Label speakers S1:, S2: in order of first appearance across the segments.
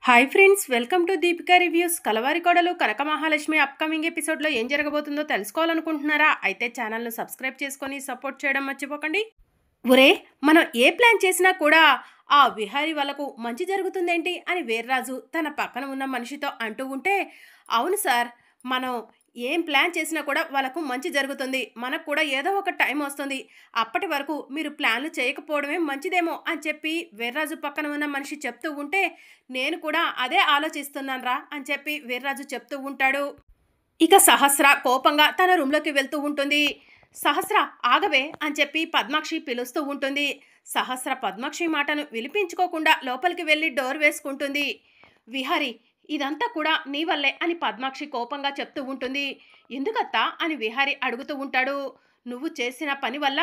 S1: Hi friends, welcome to Deepika reviews. Kalavari Kodalu Kanaka Mahalakshmi upcoming ఎపిసోడ్లో ఏం జరగబోతుందో తెలుసుకోవాలనుకుంటున్నారా? అయితే ఛానల్ను సబ్స్క్రైబ్ చేసుకొని సపోర్ట్ చేయడం మర్చిపోకండి. ఒరే, మనం ఏ ప్లాన్ చేసినా కూడా ఆ విహారీ వాళ్ళకు మంచి జరుగుతుందేంటి అని వీర్రాజు తన పక్కన ఉన్న మనిషితో అంటూ ఉంటే, అవును సార్, మనం ఏం ప్లాన్ చేసినా కూడా వాళ్ళకు మంచి జరుగుతుంది. మనకు కూడా ఏదో ఒక టైం వస్తుంది. అప్పటి వరకు మీరు ప్లాన్లు చేయకపోవడమే మంచిదేమో అని చెప్పి వీర్రాజు పక్కన ఉన్న మనిషి చెప్తూ ఉంటే, నేను కూడా అదే ఆలోచిస్తున్నాను రా అని చెప్పి వీర్రాజు చెప్తూ ఉంటాడు. ఇక సహస్ర కోపంగా తన రూమ్లోకి వెళ్తూ ఉంటుంది. సహస్ర, ఆగవే అని చెప్పి పద్మాక్షి పిలుస్తూ ఉంటుంది. సహస్ర పద్మాక్షి మాటను వినిపించుకోకుండా లోపలికి వెళ్ళి డోర్ వేసుకుంటుంది. విహారి, ఇదంతా కూడా నీ వల్లే అని పద్మాక్షి కోపంగా చెప్తూ ఉంటుంది. ఎందుకత్తా అని విహారి అడుగుతూ ఉంటాడు. నువ్వు చేసిన పని వల్ల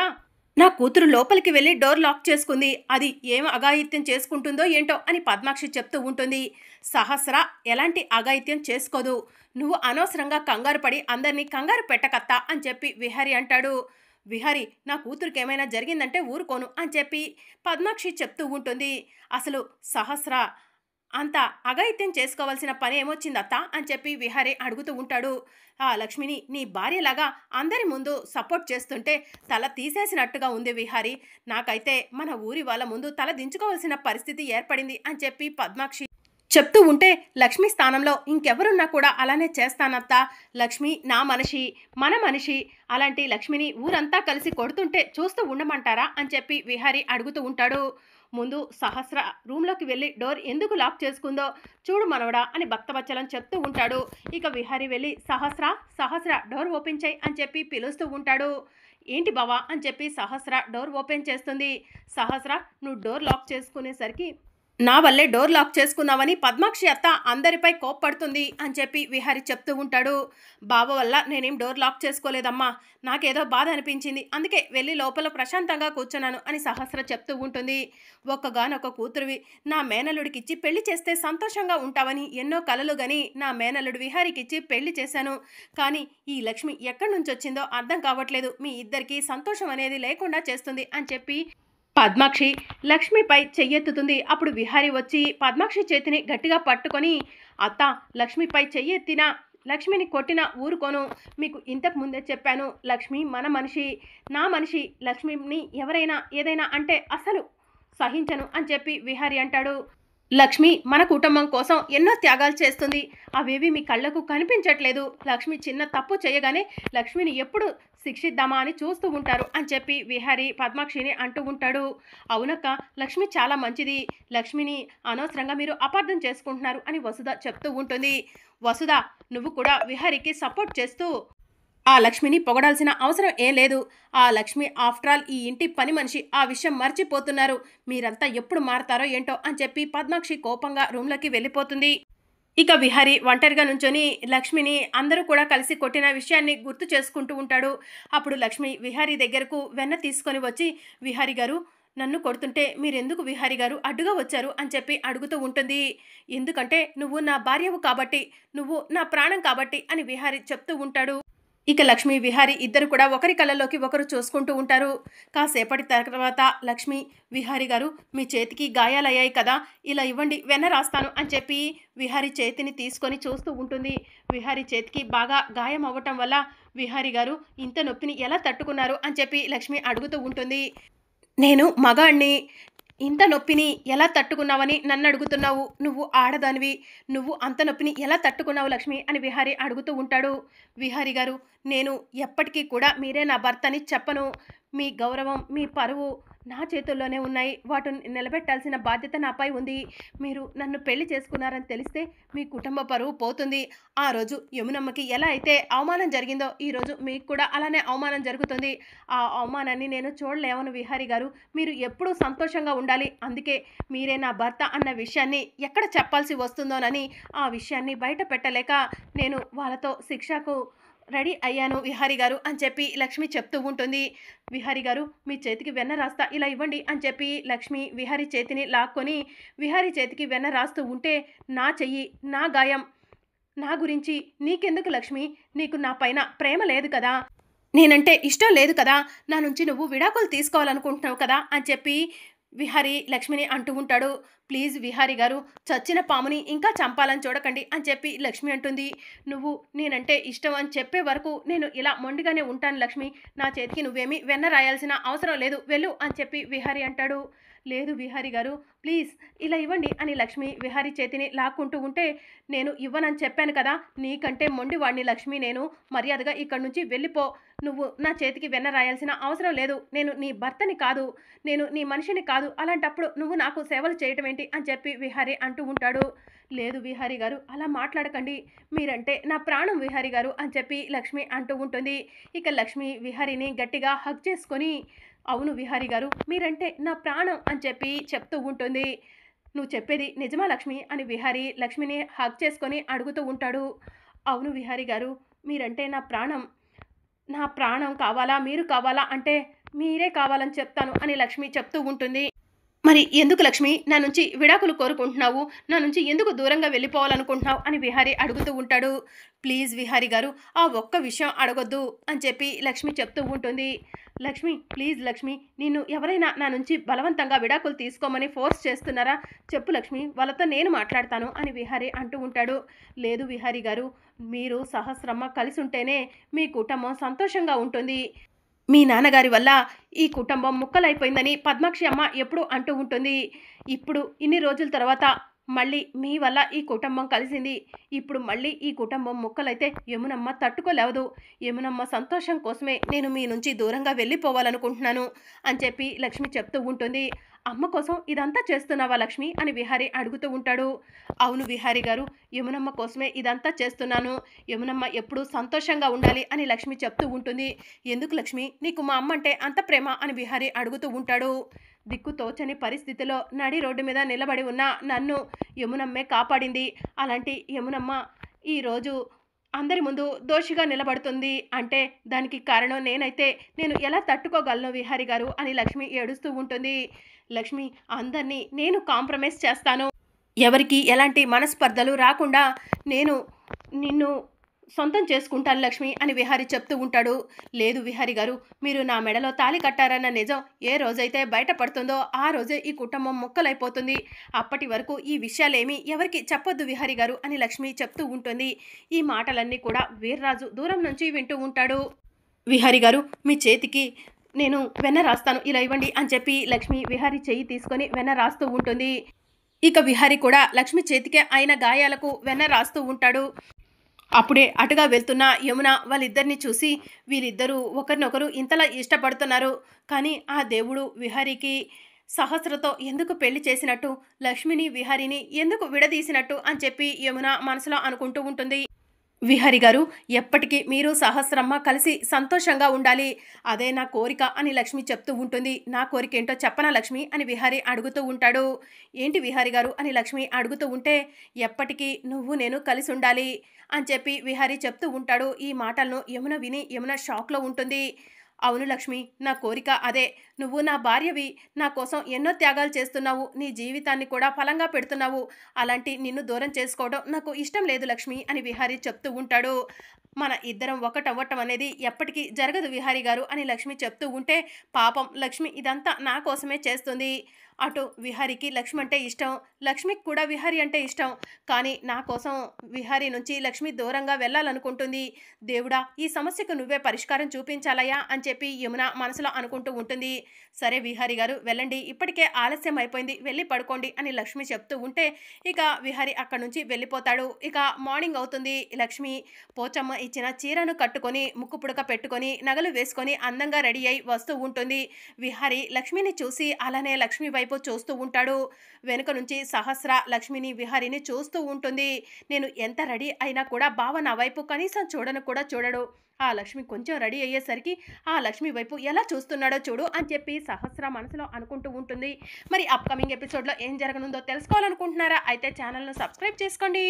S1: నా కూతురు లోపలికి వెళ్ళి డోర్ లాక్ చేసుకుంది. అది ఏం అఘాయిత్యం చేసుకుంటుందో ఏంటో అని పద్మాక్షి చెప్తూ ఉంటుంది. సహస్ర ఎలాంటి అఘాయిత్యం చేసుకోదు. నువ్వు అనవసరంగా కంగారు పడి అందరినీ కంగారు పెట్టకత్తా అని చెప్పి విహారి అంటాడు. విహారి, నా కూతురికి ఏమైనా జరిగిందంటే ఊరుకోను అని చెప్పి పద్మాక్షి చెప్తూ ఉంటుంది. అసలు సహస్ర అంత అఘాయిత్యం చేసుకోవాల్సిన పని ఏమొచ్చిందత్తా అని చెప్పి విహారి అడుగుతూ ఉంటాడు. ఆ లక్ష్మిని నీ భార్యలాగా అందరి ముందు సపోర్ట్ చేస్తుంటే తల తీసేసినట్టుగా ఉంది విహారి. నాకైతే మన ఊరి వాళ్ళ ముందు తల దించుకోవాల్సిన పరిస్థితి ఏర్పడింది అని చెప్పి పద్మాక్షి చెప్తూ ఉంటే, లక్ష్మి స్థానంలో ఇంకెవరున్నా కూడా అలానే చేస్తానత్తా. లక్ష్మి నా మనిషి, మన మనిషి. అలాంటి లక్ష్మిని ఊరంతా కలిసి కొడుతుంటే చూస్తూ ఉండమంటారా అని చెప్పి విహారి అడుగుతూ ఉంటాడు. ముందు సహస్ర రూమ్లోకి వెళ్ళి డోర్ ఎందుకు లాక్ చేసుకుందో చూడు మనవడా అని భక్తవచ్చలం చెప్తూ ఉంటాడు. ఇక విహారి వెళ్ళి సహస్ర డోర్ ఓపెన్ చేయి అని చెప్పి పిలుస్తూ ఉంటాడు. ఏంటి బావా అని చెప్పి సహస్ర డోర్ ఓపెన్ చేస్తుంది. సహస్ర, నువ్వు డోర్ లాక్ చేసుకునేసరికి నా వల్లే డోర్ లాక్ చేసుకున్నావని పద్మాక్షి అత్త అందరిపై కోప్పడుతుంది అని చెప్పి విహారి చెప్తూ ఉంటాడు. బావ వల్ల నేనేం డోర్ లాక్ చేసుకోలేదమ్మా, నాకేదో బాధ అనిపించింది, అందుకే వెళ్ళి లోపల ప్రశాంతంగా కూర్చున్నాను అని సహస్ర చెప్తూ ఉంటుంది. ఒక్కగానొక్క కూతురువి నా మేనల్లుడికిచ్చి పెళ్లి చేస్తే సంతోషంగా ఉంటావని ఎన్నో కలలు గని నా మేనల్లుడు విహారీకిచ్చి పెళ్లి చేశాను. కానీ ఈ లక్ష్మి ఎక్కడి నుంచి వచ్చిందో అర్థం కావట్లేదు. మీ ఇద్దరికీ సంతోషం అనేది లేకుండా చేస్తుంది అని చెప్పి పద్మాక్షి లక్ష్మిపై చెయ్యెత్తుతుంది. అప్పుడు విహారి వచ్చి పద్మాక్షి చేతిని గట్టిగా పట్టుకొని, అత్త, లక్ష్మిపై చెయ్యెత్తిన లక్ష్మిని కొట్టిన ఊరుకోను. మీకు ఇంతకు ముందే చెప్పాను, లక్ష్మి మన మనిషి, నా మనిషి. లక్ష్మిని ఎవరైనా ఏదైనా అంటే అసలు సహించను అని చెప్పి విహారి అంటాడు. లక్ష్మి మన కుటుంబం కోసం ఎన్నో త్యాగాలు చేస్తుంది. అవేవి మీ కళ్ళకు కనిపించట్లేదు. లక్ష్మి చిన్న తప్పు చేయగానే లక్ష్మిని ఎప్పుడు శిక్షిద్దామా అని చూస్తూ ఉంటారు అని చెప్పి విహారి పద్మాక్షిని అంటూ ఉంటాడు. అవునక్క, లక్ష్మి చాలా మంచిది. లక్ష్మిని అనవసరంగా మీరు అపార్థం చేసుకుంటున్నారు అని వసుధ చెప్తూ ఉంటుంది. వసుధ, నువ్వు కూడా విహారికి సపోర్ట్ చేస్తూ ఆ లక్ష్మిని పొగడాల్సిన అవసరం ఏం లేదు. ఆ లక్ష్మి ఆఫ్టర్ ఆల్ ఈ ఇంటి పని మనిషి. ఆ విషయం మర్చిపోతున్నారు. మీరంతా ఎప్పుడు మారతారో ఏంటో అని చెప్పి పద్మాక్షి కోపంగా రూమ్లోకి వెళ్ళిపోతుంది. ఇక విహారి ఒంటరిగా నుంచొని లక్ష్మిని అందరూ కూడా కలిసి కొట్టిన విషయాన్ని గుర్తు చేసుకుంటూ ఉంటాడు. అప్పుడు లక్ష్మి విహారి దగ్గరకు వెన్న తీసుకొని వచ్చి, విహారి గారు, నన్ను కొడుతుంటే మీరెందుకు విహారి గారు అడ్డుగా వచ్చారు అని చెప్పి అడుగుతూ ఉంటుంది. ఎందుకంటే నువ్వు నా భార్యవు కాబట్టి, నువ్వు నా ప్రాణం కాబట్టి అని విహారి చెప్తూ ఉంటాడు. ఇక లక్ష్మి విహారి ఇద్దరు కూడా ఒకరి కళ్ళలోకి ఒకరు చూసుకుంటూ ఉంటారు. కాసేపటి తర్వాత లక్ష్మి, విహారి గారు, మీ చేతికి గాయాలయ్యాయి కదా, ఇలా ఇవ్వండి, వెన్న రాస్తాను అని చెప్పి విహారి చేతిని తీసుకొని చూస్తూ ఉంటుంది. విహారి చేతికి బాగా గాయం అవ్వటం వల్ల, విహారి గారు ఇంత నొప్పిని ఎలా తట్టుకున్నారు అని చెప్పి లక్ష్మి అడుగుతూ ఉంటుంది. నేను మగాణ్ణి, ఇంత నొప్పిని ఎలా తట్టుకున్నావని నన్ను అడుగుతున్నావు? నువ్వు ఆడదానివి, నువ్వు అంత నొప్పిని ఎలా తట్టుకున్నావు లక్ష్మి అని విహారి అడుగుతూ ఉంటాడు. విహారి గారు, నేను ఎప్పటికీ కూడా మీరే నా భర్తని చెప్పను. మీ గౌరవం, మీ పరువు నా చేతుల్లోనే ఉన్నాయి. వాటిని నిలబెట్టాల్సిన బాధ్యత నాపై ఉంది. మీరు నన్ను పెళ్లి చేసుకున్నారని తెలిస్తే మీ కుటుంబ పరువు పోతుంది. ఆ రోజు యమునమ్మకి ఎలా అయితే అవమానం జరిగిందో ఈరోజు మీకు కూడా అలానే అవమానం జరుగుతుంది. ఆ అవమానాన్ని నేను చూడలేవను విహారి గారు. మీరు ఎప్పుడూ సంతోషంగా ఉండాలి. అందుకే మీరే నా భర్త అన్న విషయాన్ని ఎక్కడ చెప్పాల్సి వస్తుందోనని ఆ విషయాన్ని బయట పెట్టలేక నేను వాళ్ళతో శిక్షకు రెడీ అయ్యాను విహారి గారు అని చెప్పి లక్ష్మి చెప్తూ ఉంటుంది. విహారి గారు, మీ చేతికి వెన్న రాస్తా, ఇలా ఇవ్వండి అని చెప్పి లక్ష్మి విహారి చేతిని లాక్కొని విహారి చేతికి వెన్న రాస్తూ ఉంటే, నా చెయ్యి, నా గాయం, నా గురించి నీకెందుకు లక్ష్మి? నీకు నా పైన ప్రేమ లేదు కదా, నేనంటే ఇష్టం లేదు కదా, నా నుంచి నువ్వు విడాకులు తీసుకోవాలనుకుంటున్నావు కదా అని చెప్పి విహారీ లక్ష్మిని అంటూ ఉంటాడు. ప్లీజ్ విహారీ గారు, చచ్చిన పాముని ఇంకా చంపాలని చూడకండి అని చెప్పి లక్ష్మి అంటుంది. నువ్వు నేనంటే ఇష్టం అని చెప్పే వరకు నేను ఇలా మొండిగానే ఉంటాను లక్ష్మి. నా చేతికి నువ్వేమీ వెన్న రాయాల్సిన అవసరం లేదు, వెళ్ళు అని చెప్పి విహారీ అంటాడు. లేదు విహారీ గారు, ప్లీజ్ ఇలా ఇవ్వండి అని లక్ష్మి విహారీ చేతిని లాక్కుంటూ ఉంటే, నేను ఇవ్వనని చెప్పాను కదా, నీకంటే మొండివాణ్ణి లక్ష్మి నేను, మర్యాదగా ఇక్కడి నుంచి వెళ్ళిపో. నువ్వు నా చేతికి వెన్న రాయాల్సిన అవసరం లేదు. నేను నీ భర్తని కాదు, నేను నీ మనిషిని కాదు, అలాంటప్పుడు నువ్వు నాకు సేవలు చేయటం ఏంటి అని చెప్పి విహారీ అంటూ ఉంటాడు. లేదు విహారీ గారు, అలా మాట్లాడకండి, మీరంటే నా ప్రాణం విహారీ గారు అని చెప్పి లక్ష్మి అంటూ ఉంటుంది. ఇక లక్ష్మి విహారీని గట్టిగా హగ్ చేసుకొని, అవును విహారీ గారు, మీరంటే నా ప్రాణం అని చెప్పి చెప్తూ ఉంటుంది. నువ్వు చెప్పేది నిజమా లక్ష్మి అని విహారీ లక్ష్మిని హగ్ చేసుకొని అడుగుతూ ఉంటాడు. అవును విహారీ గారు, మీరంటే నా ప్రాణం. నా ప్రాణం కావాలా, మీరు కావాలా అంటే మీరే కావాలని చెప్తాను అని లక్ష్మి చెప్తూ ఉంటుంది. మరి ఎందుకు లక్ష్మి నా నుంచి విడాకులు కోరుకుంటున్నావు, నా నుంచి ఎందుకు దూరంగా వెళ్ళిపోవాలనుకుంటున్నావు అని విహారీ అడుగుతూ ఉంటాడు. ప్లీజ్ విహారీ గారు, ఆ ఒక్క విషయం అడగొద్దు అని చెప్పి లక్ష్మి చెప్తూ ఉంటుంది. లక్ష్మి ప్లీజ్ లక్ష్మి, నిన్ను ఎవరైనా నా నుంచి బలవంతంగా విడాకులు తీసుకోమని ఫోర్స్ చేస్తున్నారా, చెప్పు లక్ష్మి, వాళ్ళతో నేను మాట్లాడతాను అని విహారీ అంటూ ఉంటాడు. లేదు విహారీ గారు, మీరు సహస్రమ్మ కలిసి ఉంటేనే మీ కుటుంబం సంతోషంగా ఉంటుంది. మీ నాన్నగారి వల్ల ఈ కుటుంబం ముక్కలైపోయిందని పద్మాక్షి అమ్మ ఎప్పుడూ అంటూ ఉంటుంది. ఇప్పుడు ఇన్ని రోజుల తర్వాత మళ్ళీ మీ వల్ల ఈ కుటుంబం కలిసింది. ఇప్పుడు మళ్ళీ ఈ కుటుంబం ముక్కలైతే యమునమ్మ తట్టుకోలేవదు. యమునమ్మ సంతోషం కోసమే నేను మీ నుంచి దూరంగా వెళ్ళిపోవాలనుకుంటున్నాను అని చెప్పి లక్ష్మి చెప్తూ ఉంటుంది. అమ్మ కోసం ఇదంతా చేస్తున్నావా లక్ష్మి అని విహారీ అడుగుతూ ఉంటాడు. అవును విహారీ గారు, యమునమ్మ కోసమే ఇదంతా చేస్తున్నాను. యమునమ్మ ఎప్పుడూ సంతోషంగా ఉండాలి అని లక్ష్మి చెప్తూ ఉంటుంది. ఎందుకు లక్ష్మి, నీకు మా అమ్మ అంటే అంత ప్రేమ అని విహారీ అడుగుతూ ఉంటాడు. దిక్కు తోచని పరిస్థితిలో నడి రోడ్డు మీద నిలబడి ఉన్న నన్ను యమునమ్మే కాపాడింది. అలాంటి యమునమ్మ ఈరోజు అందరి ముందు దోషిగా నిలబడుతుంది అంటే దానికి కారణం నేనైతే నేను ఎలా తట్టుకోగలను విహారీ గారు అని లక్ష్మి ఏడుస్తూ ఉంటుంది. లక్ష్మి, అందరినీ నేను కాంప్రమైజ్ చేస్తాను, ఎవరికి ఎలాంటి మనస్పర్ధలు రాకుండా నేను నిన్ను సొంతం చేసుకుంటాను లక్ష్మి అని విహారీ చెప్తూ ఉంటాడు. లేదు విహారీ గారు, మీరు నా మెడలో తాళి కట్టారన్న నిజం ఏ రోజైతే బయటపడుతుందో ఆ రోజే ఈ కుటుంబం ముక్కలైపోతుంది. అప్పటి వరకు ఈ విషయాలేమీ ఎవరికి చెప్పొద్దు విహారీ గారు అని లక్ష్మి చెప్తూ ఉంటుంది. ఈ మాటలన్నీ కూడా వీర్రాజు దూరం నుంచి వింటూ ఉంటాడు. విహారీ గారు, మీ చేతికి నేను వెన్న రాస్తాను, ఇలా ఇవ్వండి అని చెప్పి లక్ష్మి విహారీ చెయ్యి తీసుకొని వెన్న రాస్తూ ఉంటుంది. ఇక విహారీ కూడా లక్ష్మి చేతికి అయిన గాయాలకు వెన్న రాస్తూ ఉంటాడు. అప్పుడే అటుగా వెళ్తున్న యమున వాళ్ళిద్దరిని చూసి, వీళ్ళిద్దరూ ఒకరినొకరు ఇంతలా ఇష్టపడుతున్నారు, కానీ ఆ దేవుడు విహారీకి సహస్రతో ఎందుకు పెళ్లి చేసినట్టు, లక్ష్మిని విహారీని ఎందుకు విడదీసినట్టు అని చెప్పి యమున మనసులో అనుకుంటూ ఉంటుంది. విహారీ గారు, ఎప్పటికీ మీరు సహస్రమ్మ కలిసి సంతోషంగా ఉండాలి, అదే నా కోరిక అని లక్ష్మి చెప్తూ ఉంటుంది. నా కోరిక ఏంటో చెప్పనా లక్ష్మి అని విహారీ అడుగుతూ ఉంటాడు. ఏంటి విహారీ గారు అని లక్ష్మి అడుగుతూ ఉంటే, ఎప్పటికీ నువ్వు నేను కలిసి ఉండాలి అని చెప్పి విహారీ చెప్తూ ఉంటాడు. ఈ మాటలను యమున విని యమున షాక్లో ఉంటుంది. అవును లక్ష్మి, నా కోరిక అదే, నువ్వు నా భార్యవి, నా కోసం ఎన్నో త్యాగాలు చేస్తున్నావు, నీ జీవితాన్ని కూడా ఫలంగా పెడుతున్నావు, అలాంటి నిన్ను దూరం చేసుకోవడం నాకు ఇష్టం లేదు లక్ష్మి అని విహారీ చెప్తూ ఉంటాడు. మన ఇద్దరం ఒకటవ్వటం అనేది ఎప్పటికీ జరగదు విహారీ గారు అని లక్ష్మి చెప్తూ ఉంటే, పాపం లక్ష్మి ఇదంతా నా కోసమే చేస్తుంది. అటు విహారీకి లక్ష్మి అంటే ఇష్టం, లక్ష్మికి కూడా విహారీ అంటే ఇష్టం, కానీ నా కోసం విహారీ నుంచి లక్ష్మి దూరంగా వెళ్ళాలనుకుంటుంది. దేవుడా, ఈ సమస్యకు నువ్వే పరిష్కారం చూపించాలయ్యా అని చెప్పి యమున మనసులో అనుకుంటూ ఉంటుంది. సరే విహారీ గారు వెళ్ళండి, ఇప్పటికే ఆలస్యం అయిపోయింది, వెళ్ళి పడుకోండి అని లక్ష్మి చెప్తూ ఉంటే ఇక విహారీ అక్కడి నుంచి వెళ్ళిపోతాడు. ఇక మార్నింగ్ అవుతుంది. లక్ష్మి పోచమ్మ ఇచ్చిన చీరను కట్టుకొని ముక్కు పుడక పెట్టుకొని నగలు వేసుకొని అందంగా రెడీ అయి వస్తూ ఉంటుంది. విహారీ లక్ష్మిని చూసి అలానే లక్ష్మి వైపు చూస్తూ ఉంటాడు. వెనుక నుంచి సహస్ర లక్ష్మిని విహారీని చూస్తూ ఉంటుంది. నేను ఎంత రెడీ అయినా కూడా బావ నా వైపు కనీసం చూడను కూడా చూడడు. ఆ లక్ష్మి కొంచెం రెడీ అయ్యేసరికి ఆ లక్ష్మి వైపు ఎలా చూస్తున్నాడో చూడు అని చెప్పి సహస్ర మనసులో అనుకుంటూ ఉంటుంది. మరి అప్కమింగ్ ఎపిసోడ్లో ఏం జరగనుందో తెలుసుకోవాలనుకుంటున్నారా? అయితే ఛానల్ను సబ్స్క్రైబ్ చేసుకోండి.